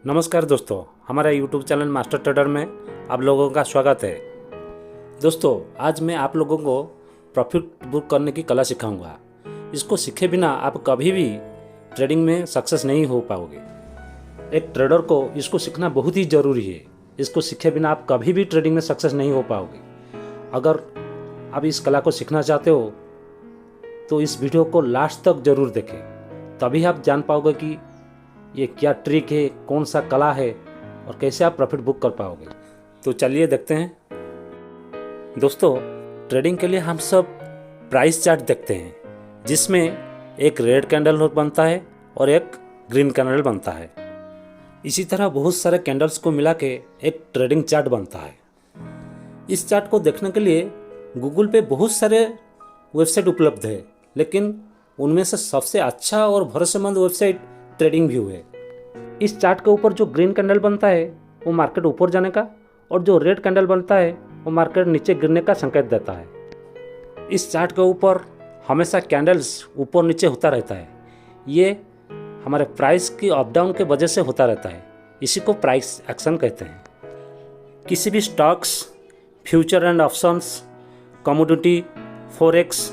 नमस्कार दोस्तों, हमारा यूट्यूब चैनल मास्टर ट्रेडर में आप लोगों का स्वागत है। दोस्तों, आज मैं आप लोगों को प्रॉफिट बुक करने की कला सिखाऊंगा। इसको सीखे बिना आप कभी भी ट्रेडिंग में सक्सेस नहीं हो पाओगे। एक ट्रेडर को इसको सीखना बहुत ही ज़रूरी है। इसको सीखे बिना आप कभी भी ट्रेडिंग में सक्सेस नहीं हो पाओगे। अगर आप इस कला को सीखना चाहते हो तो इस वीडियो को लास्ट तक ज़रूर देखें, तभी आप जान पाओगे कि ये क्या ट्रिक है, कौन सा कला है और कैसे आप प्रॉफिट बुक कर पाओगे। तो चलिए देखते हैं। दोस्तों, ट्रेडिंग के लिए हम सब प्राइस चार्ट देखते हैं, जिसमें एक रेड कैंडल बनता है और एक ग्रीन कैंडल बनता है। इसी तरह बहुत सारे कैंडल्स को मिला के एक ट्रेडिंग चार्ट बनता है। इस चार्ट को देखने के लिए गूगल पे बहुत सारे वेबसाइट उपलब्ध है, लेकिन उनमें से सबसे अच्छा और भरोसेमंद वेबसाइट ट्रेडिंग व्यू है। इस चार्ट के ऊपर जो ग्रीन कैंडल बनता है वो मार्केट ऊपर जाने का, और जो रेड कैंडल बनता है वो मार्केट नीचे गिरने का संकेत देता है। इस चार्ट के ऊपर हमेशा कैंडल्स ऊपर नीचे होता रहता है। ये हमारे प्राइस की अप डाउन के वजह से होता रहता है। इसी को प्राइस एक्शन कहते हैं। किसी भी stocks, future and options, commodity, forex,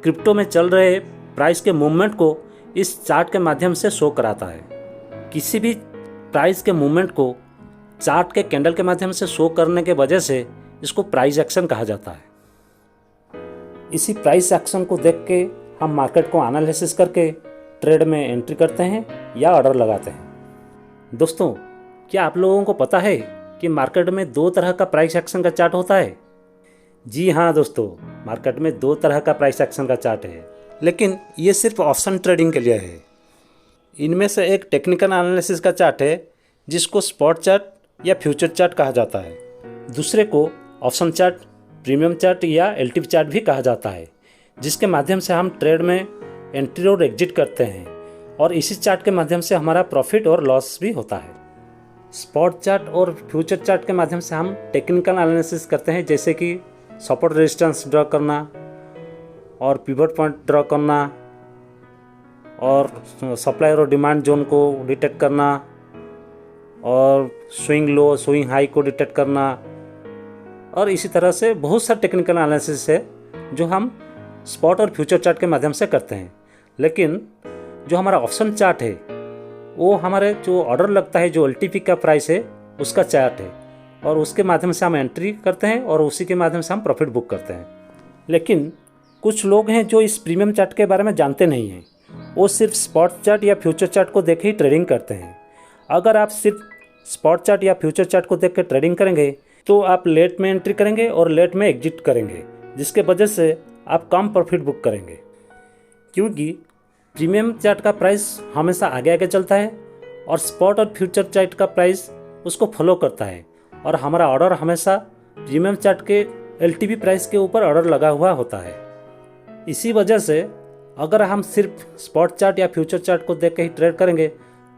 crypto में चल रहे प्राइस के मूवमेंट को इस चार्ट के माध्यम से शो कराता है। किसी भी प्राइस के मूवमेंट को चार्ट के कैंडल के माध्यम से शो करने के वजह से इसको प्राइस एक्शन कहा जाता है। इसी प्राइस एक्शन को देख के हम मार्केट को एनालिसिस करके ट्रेड में एंट्री करते हैं या ऑर्डर लगाते हैं। दोस्तों, क्या आप लोगों को पता है कि मार्केट में दो तरह का प्राइस एक्शन का चार्ट होता है? जी हाँ दोस्तों, मार्केट में दो तरह का प्राइस एक्शन का चार्ट है, लेकिन ये सिर्फ ऑप्शन ट्रेडिंग के लिए है। इनमें से एक टेक्निकल एनालिसिस का चार्ट है, जिसको स्पॉट चार्ट या फ्यूचर चार्ट कहा जाता है। दूसरे को ऑप्शन चार्ट, प्रीमियम चार्ट या एलटीवी चार्ट भी कहा जाता है, जिसके माध्यम से हम ट्रेड में एंट्री और एग्जिट करते हैं, और इसी चार्ट के माध्यम से हमारा प्रॉफिट और लॉस भी होता है। स्पॉट चार्ट और फ्यूचर चार्ट के माध्यम से हम टेक्निकल एनालिसिस करते हैं, जैसे कि सपोर्ट रेजिस्टेंस ड्रॉ करना और पिवट पॉइंट ड्रॉ करना और सप्लाई और डिमांड जोन को डिटेक्ट करना और स्विंग लो, स्विंग हाई को डिटेक्ट करना, और इसी तरह से बहुत सारे टेक्निकल एनालिसिस है जो हम स्पॉट और फ्यूचर चार्ट के माध्यम से करते हैं। लेकिन जो हमारा ऑप्शन चार्ट है वो हमारे जो ऑर्डर लगता है, जो एलटीपी का प्राइस है उसका चार्ट है, और उसके माध्यम से हम एंट्री करते हैं और उसी के माध्यम से हम प्रॉफिट बुक करते हैं। लेकिन कुछ लोग हैं जो इस प्रीमियम चार्ट के बारे में जानते नहीं हैं। वो सिर्फ स्पॉट चार्ट या फ्यूचर चार्ट को देख ही ट्रेडिंग करते हैं। अगर आप सिर्फ स्पॉट चार्ट या फ्यूचर चार्ट को देख कर ट्रेडिंग करेंगे तो आप लेट में एंट्री करेंगे और लेट में एग्जिट करेंगे, जिसके वजह से आप कम प्रॉफिट बुक करेंगे। क्योंकि प्रीमियम चार्ट का प्राइस हमेशा आगे आगे चलता है और स्पॉट और फ्यूचर चार्ट का प्राइस उसको फॉलो करता है, और हमारा ऑर्डर हमेशा प्रीमियम चार्ट के एलटीवी प्राइस के ऊपर ऑर्डर लगा हुआ होता है। इसी वजह से अगर हम सिर्फ स्पॉट चार्ट या फ्यूचर चार्ट को देख के ही ट्रेड करेंगे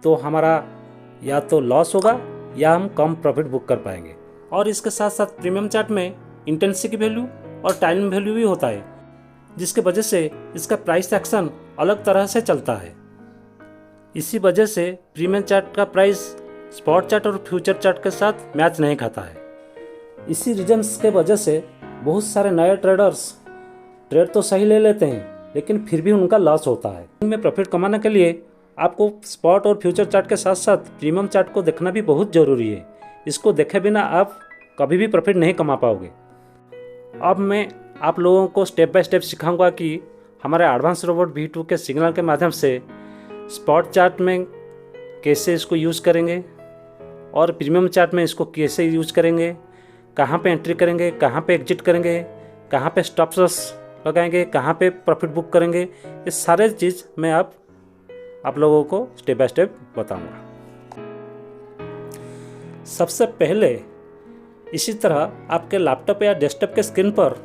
तो हमारा या तो लॉस होगा या हम कम प्रॉफिट बुक कर पाएंगे। और इसके साथ साथ प्रीमियम चार्ट में इंटेंसिटी वैल्यू और टाइम वैल्यू भी होता है, जिसके वजह से इसका प्राइस एक्शन अलग तरह से चलता है। इसी वजह से प्रीमियम चार्ट का प्राइस स्पॉट चार्ट और फ्यूचर चार्ट के साथ मैच नहीं खाता है। इसी रीजन्स के वजह से बहुत सारे नए ट्रेडर्स ट्रेड तो सही ले लेते हैं, लेकिन फिर भी उनका लॉस होता है। इनमें प्रॉफिट कमाने के लिए आपको स्पॉट और फ्यूचर चार्ट के साथ साथ प्रीमियम चार्ट को देखना भी बहुत ज़रूरी है। इसको देखे बिना आप कभी भी प्रॉफिट नहीं कमा पाओगे। अब मैं आप लोगों को स्टेप बाय स्टेप सिखाऊंगा कि हमारे एडवांस रोबोट V2 के सिग्नल के माध्यम से स्पॉट चार्ट में कैसे इसको यूज़ करेंगे और प्रीमियम चार्ट में इसको कैसे यूज़ करेंगे, कहाँ पे एंट्री करेंगे, कहाँ पे एग्जिट करेंगे, कहाँ पे स्टॉप लॉस लगाएंगे, कहाँ पे प्रॉफिट बुक करेंगे। ये सारे चीज़ मैं आप लोगों को स्टेप बाय स्टेप बताऊंगा। सबसे पहले इसी तरह आपके लैपटॉप या डेस्कटॉप के स्क्रीन पर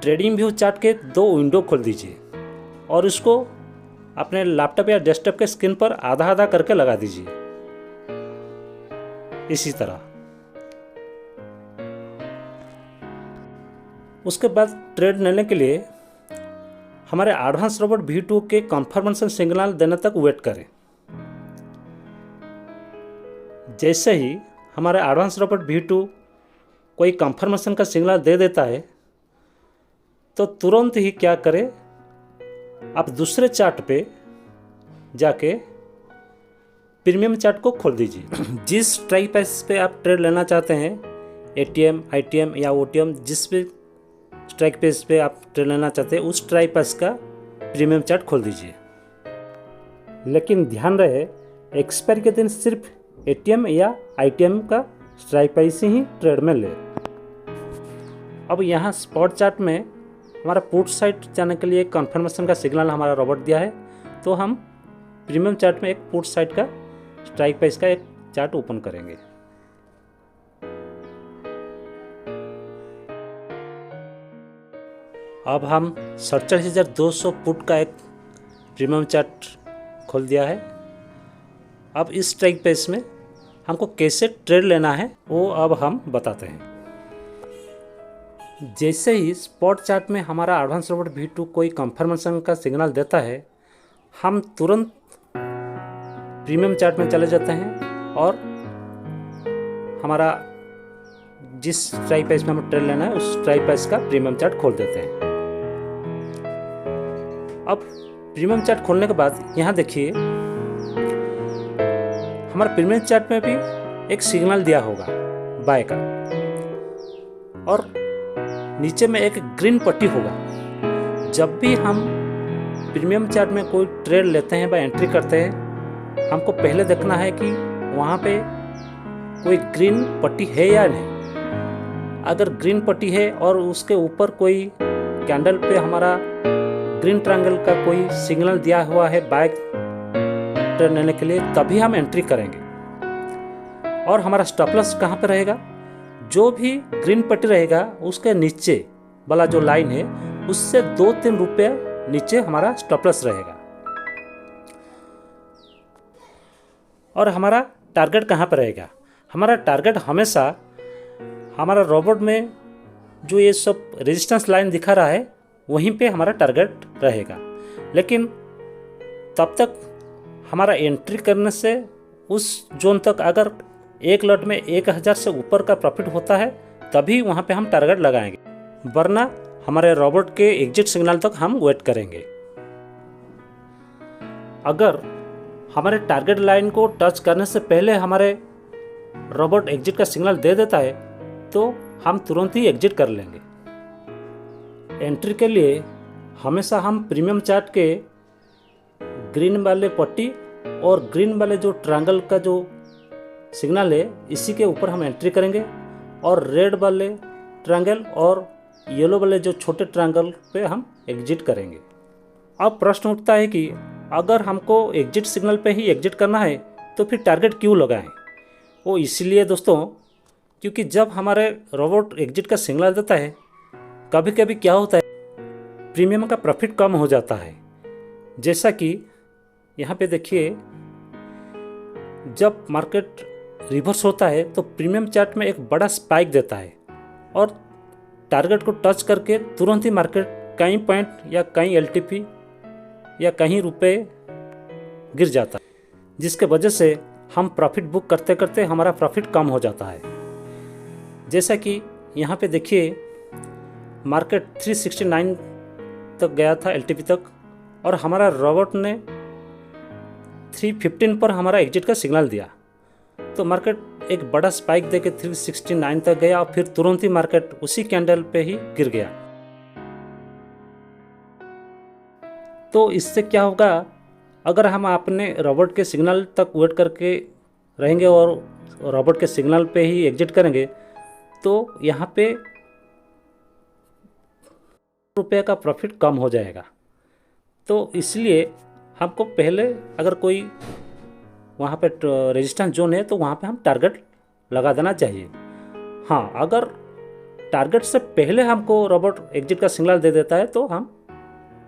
ट्रेडिंग व्यू चार्ट के दो विंडो खोल दीजिए और इसको अपने लैपटॉप या डेस्कटॉप के स्क्रीन पर आधा आधा करके लगा दीजिए। इसी तरह उसके बाद ट्रेड लेने के लिए हमारे एडवांस रोबोट V2 के कन्फर्मेशन सिग्नल देने तक वेट करें। जैसे ही हमारा एडवांस रोबोट V2 कोई कंफर्मेशन का सिग्नल दे देता है तो तुरंत ही क्या करें, आप दूसरे चार्ट पे जाके प्रीमियम चार्ट को खोल दीजिए। जिस स्ट्राइक प्राइस पे आप ट्रेड लेना चाहते हैं, ATM, ITM या OTM, जिस भी स्ट्राइक प्राइस पे आप ट्रेड लेना चाहते हैं उस स्ट्राइक प्राइस का प्रीमियम चार्ट खोल दीजिए। लेकिन ध्यान रहे, एक्सपायरी के दिन सिर्फ ATM या ITM का स्ट्राइक प्राइस ही ट्रेड में ले। अब यहाँ स्पॉट चार्ट में हमारा पुट साइड जाने के लिए कंफर्मेशन का सिग्नल हमारा रोबोट दिया है, तो हम प्रीमियम चार्ट में एक पुट साइड का स्ट्राइक प्राइस का एक चार्ट ओपन करेंगे। अब हम 47,200 पुट का एक प्रीमियम चार्ट खोल दिया है। अब इस स्ट्राइक प्राइस में हमको कैसे ट्रेड लेना है वो अब हम बताते हैं। जैसे ही स्पॉट चार्ट में हमारा एडवांस रोबोट V2 कोई कंफर्मेशन का सिग्नल देता है, हम तुरंत प्रीमियम चार्ट में चले जाते हैं और हमारा जिस स्ट्राइक प्राइस में हमें ट्रेड लेना है उस स्ट्राइक प्राइस का प्रीमियम चार्ट खोल देते हैं। अब प्रीमियम चार्ट खोलने के बाद यहाँ देखिए, हमारे प्रीमियम चार्ट में भी एक सिग्नल दिया होगा बाय का, और नीचे में एक ग्रीन पट्टी होगा। जब भी हम प्रीमियम चार्ट में कोई ट्रेड लेते हैं या एंट्री करते हैं, हमको पहले देखना है कि वहाँ पे कोई ग्रीन पट्टी है या नहीं। अगर ग्रीन पट्टी है और उसके ऊपर कोई कैंडल पे हमारा ग्रीन ट्रायंगल का कोई सिग्नल दिया हुआ है बाय ट्रेड लेने के लिए, तभी हम एंट्री करेंगे। और हमारा स्टॉप लॉस कहाँ पे रहेगा, जो भी ग्रीन पट्टी रहेगा उसके नीचे वाला जो लाइन है उससे 2-3 रुपये नीचे हमारा स्टॉप लॉस रहेगा। और हमारा टारगेट कहाँ पर रहेगा, हमारा टारगेट हमेशा हमारा रोबोट में जो ये सब रेजिस्टेंस लाइन दिखा रहा है वहीं पे हमारा टारगेट रहेगा। लेकिन तब तक हमारा एंट्री करने से उस जोन तक अगर एक लॉट में 1000 से ऊपर का प्रॉफिट होता है तभी वहाँ पे हम टारगेट लगाएंगे, वरना हमारे रोबोट के एग्जिट सिग्नल तक हम वेट करेंगे। अगर हमारे टारगेट लाइन को टच करने से पहले हमारे रोबोट एग्जिट का सिग्नल दे देता है तो हम तुरंत ही एग्जिट कर लेंगे। एंट्री के लिए हमेशा हम प्रीमियम चार्ट के ग्रीन वाले पट्टी और ग्रीन वाले जो ट्रायंगल का जो सिग्नल है इसी के ऊपर हम एंट्री करेंगे, और रेड वाले ट्रायंगल और येलो वाले जो छोटे ट्रायंगल पे हम एग्जिट करेंगे। अब प्रश्न उठता है कि अगर हमको एग्जिट सिग्नल पे ही एग्जिट करना है तो फिर टारगेट क्यों लगाएं। वो इसलिए दोस्तों, क्योंकि जब हमारे रोबोट एग्जिट का सिग्नल देता है, कभी कभी क्या होता है प्रीमियम का प्रॉफिट कम हो जाता है। जैसा कि यहाँ पे देखिए, जब मार्केट रिवर्स होता है तो प्रीमियम चार्ट में एक बड़ा स्पाइक देता है और टारगेट को टच करके तुरंत ही मार्केट कई पॉइंट या कई LTP या कहीं रुपए गिर जाता है, जिसके वजह से हम प्रॉफिट बुक करते करते हमारा प्रॉफिट कम हो जाता है। जैसा कि यहाँ पे देखिए, मार्केट 369 तक गया था LTP तक, और हमारा रोबोट ने 315 पर हमारा एग्जिट का सिग्नल दिया, तो मार्केट एक बड़ा स्पाइक देके 369 तक गया और फिर तुरंत ही मार्केट उसी कैंडल पे ही गिर गया। तो इससे क्या होगा, अगर हम अपने रोबोट के सिग्नल तक वेट करके रहेंगे और रोबोट के सिग्नल पे ही एग्जिट करेंगे तो यहाँ पे रुपये का प्रॉफिट कम हो जाएगा। तो इसलिए हमको पहले अगर कोई वहाँ पे रेजिस्टेंस जोन है तो वहाँ पे हम टारगेट लगा देना चाहिए। हाँ, अगर टारगेट से पहले हमको रोबोट एग्जिट का सिग्नल दे देता है तो हम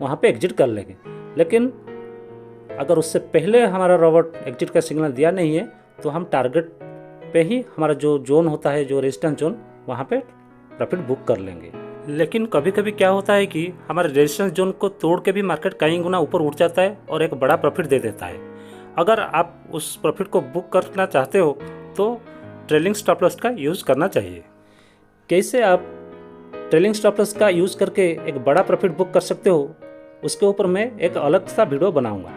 वहाँ पे एग्जिट कर लेंगे, लेकिन अगर उससे पहले हमारा रोबोट एग्जिट का सिग्नल दिया नहीं है तो हम टारगेट पे ही हमारा जो जोन होता है, जो रेजिस्टेंस जोन, वहाँ पे प्रॉफिट बुक कर लेंगे। लेकिन कभी कभी क्या होता है कि हमारे रेजिस्टेंस जोन को तोड़ के भी मार्केट कई गुना ऊपर उठ जाता है और एक बड़ा प्रॉफिट दे देता है। अगर आप उस प्रॉफिट को बुक करना चाहते हो तो ट्रेलिंग स्टॉप लॉस का यूज़ करना चाहिए। कैसे आप ट्रेलिंग स्टॉप लॉस का यूज़ करके एक बड़ा प्रॉफिट बुक कर सकते हो, उसके ऊपर मैं एक अलग सा वीडियो बनाऊंगा।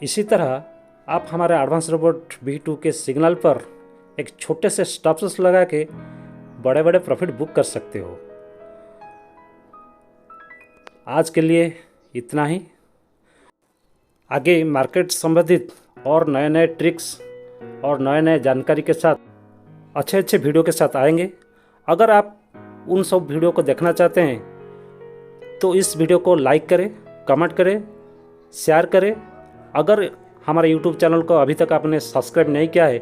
इसी तरह आप हमारे एडवांस रोबोट V2 के सिग्नल पर एक छोटे से स्टॉप लॉस लगा के बड़े बड़े प्रॉफिट बुक कर सकते हो। आज के लिए इतना ही। आगे मार्केट संबंधित और नए नए ट्रिक्स और नए नए जानकारी के साथ अच्छे अच्छे वीडियो के साथ आएंगे। अगर आप उन सब वीडियो को देखना चाहते हैं तो इस वीडियो को लाइक करें, कमेंट करें, शेयर करें। अगर हमारे YouTube चैनल को अभी तक आपने सब्सक्राइब नहीं किया है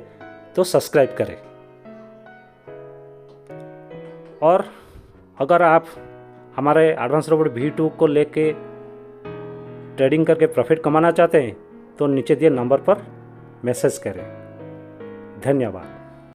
तो सब्सक्राइब करें। और अगर आप हमारे एडवांस रोबोट V2 को लेके ट्रेडिंग करके प्रॉफिट कमाना चाहते हैं तो नीचे दिए नंबर पर मैसेज करें। धन्यवाद।